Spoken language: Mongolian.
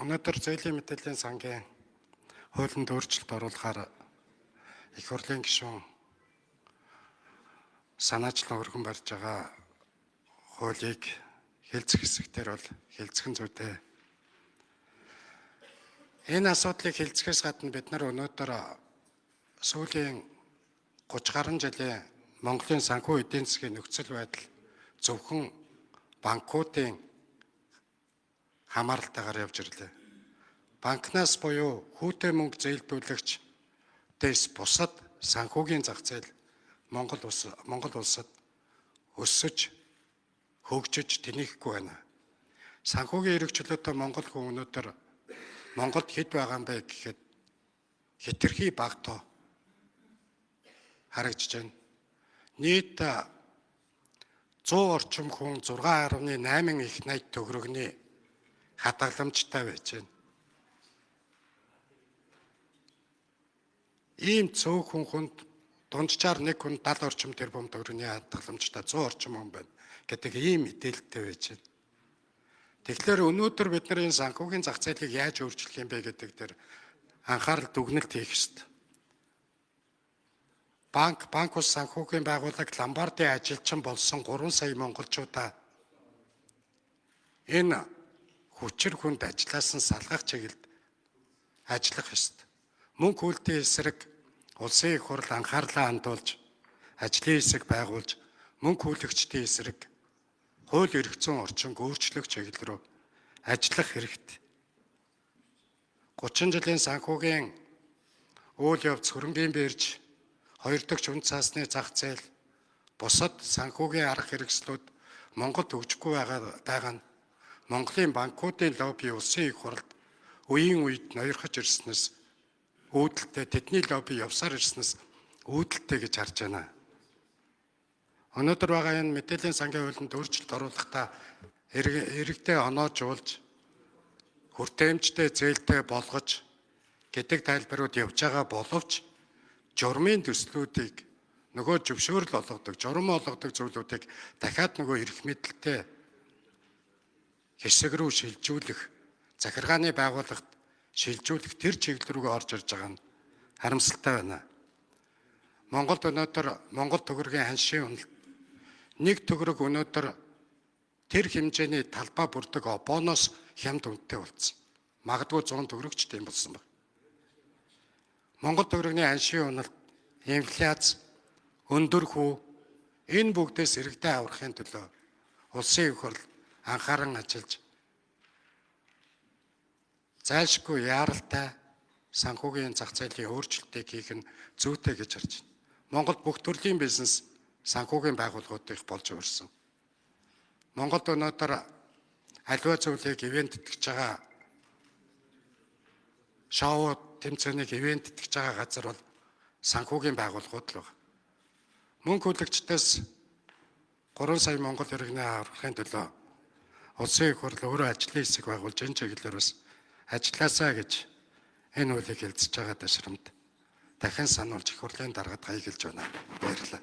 Өнөөдөр зээлийн мэдээллийн сангийн хуулинд өөрчлөлт оруулахаар их хурлын гишүүн санаачлан өргөн барьж байгаа хуулийг хэлцэх хэсэгтэр бол хэлцэх нь зүйтэй. Энэ асуудлыг хэлцэхээс гадна бид нар өнөөдөр сүүлийн 30 гаруй жилийн Монголын санхүү эдийн засгийн нөхцөл байдал зөвхөн банкуудын хамааралтайгаар явж ирлээ. Банкнаас буюу хүүтэй мөнгө зээлдүүлэгч дэс бусад санхүүгийн зах зээл Монгол улсад өсөж хөгжиж тэнийхгүй байна. Санхүүгийн эрх чөлөөтэй Монгол хүн өнөөдөр Монголд хэд байгаа юм бэ гэхэд хэтэрхий бага тоо харагдаж байна. Нийт 100 орчим хүн 6.8 их найт төгрөгний хадгаламжтай байж байна. Ийм цөөхөн хүнд дунджаар нэг хүн 70 орчим тэрбум төгрөгийн хадгаламжтай 100 орчим хүн байна гэдэг ийм мэдээлэлтэй байж байна. Тэгэхээр өнөөдөр бид нар энэ санхүүгийн зах зээлийг яаж өөрчлөх юм бэ гэдэг дээр анхаарал дүгнэлт хийх ёстой. Банк ус санхүүгийн байгууллага Ломбардын ажилчин болсон 3 сая монголчуудаа энэ хүчир хүнд ажилласан салгах чиглэлд ажиллах ёстой. Мөнгө хөлтийн эсрэг улсын их хурл анхаарлаа хандуулж, ажлын хэсэг байгуулж, мөнгө хүлэгчдийн эсрэг хууль эрх зүйн орчинг өөрчлөх чиглэл рүү ажиллах хэрэгтэй. 30 жилийн санхүүгийн үйл явц хөрөнгийн бирж, 2 дахь үн цаасны зах зээл, бусад санхүүгийн арга хэрэгслүүд Монголд хөгжихгүй байгаа нь Монголын банкуудын лобби улсын их хурлд үеийн үед ноёрхож ирснээс үүдэлтэй тэдний лобби явсаар ирснээс үүдэлтэй гэж харж байна. Өнөөдөр байгаа энэ мэдээллийн сангийн хуулинд өөрчлөлт оруулахдаа иргэдээ оноожуулж хүртээмжтэй зээлтэй болгож гэдэг тайлбарууд явж байгаа боловч журмын төслүүдийг нөгөө зөвшөөрөл олгодог, журам олгодог зүйлүүдийг дахиад нөгөө эрх мэдэлтэй хэсэг рүү шилжүүлэх, захиргааны байгууллагт шилжүүлэх тэр чиглэл рүүгээ орж ирж байгаа нь харамсалтай байна. Монголд өнөөдөр Монгол төгрөгийн ханшийн уналт нэг төгрөг өнөөдөр тэр хэмжээний талбай бүрдэг обооноос хямд үнэтэй болсон. Магадгүй 100 төгрөгч тийм болсон байна. Монгол төгрөгийн ханшийн уналт, инфляц, өндөр хүү энэ бүгдээс иргэдээ аврахын төлөө улсын их хурл анхааран ажиллаж зайлшгүй яаралтай санхүүгийн зах зээлийн өөрчлөлтийг хийх нь зүйтэй гэж харж байна. Монголд бүх төрлийн бизнес санхүүгийн байгууллагууд их болж өрсөн. Монголд өнөөдөр аливаа зүйлийг ивент тэтгэж байгаа шоу тэмцээнийг ивент тэтгэж байгаа газар бол санхүүгийн байгууллагууд л байна. Мөнгө хүлэгчдээс 3 сая монгол иргэний аврахын төлөө улсын их хурл өөрөө ажлын хэсэг байгуулж энэ чиглэлээр бас ажилласаа гэж энэ хуулийг хэлцэж байгаа ташрамд дахин сануулж их хурлын даргад хаяглаж байна. Баярлалаа.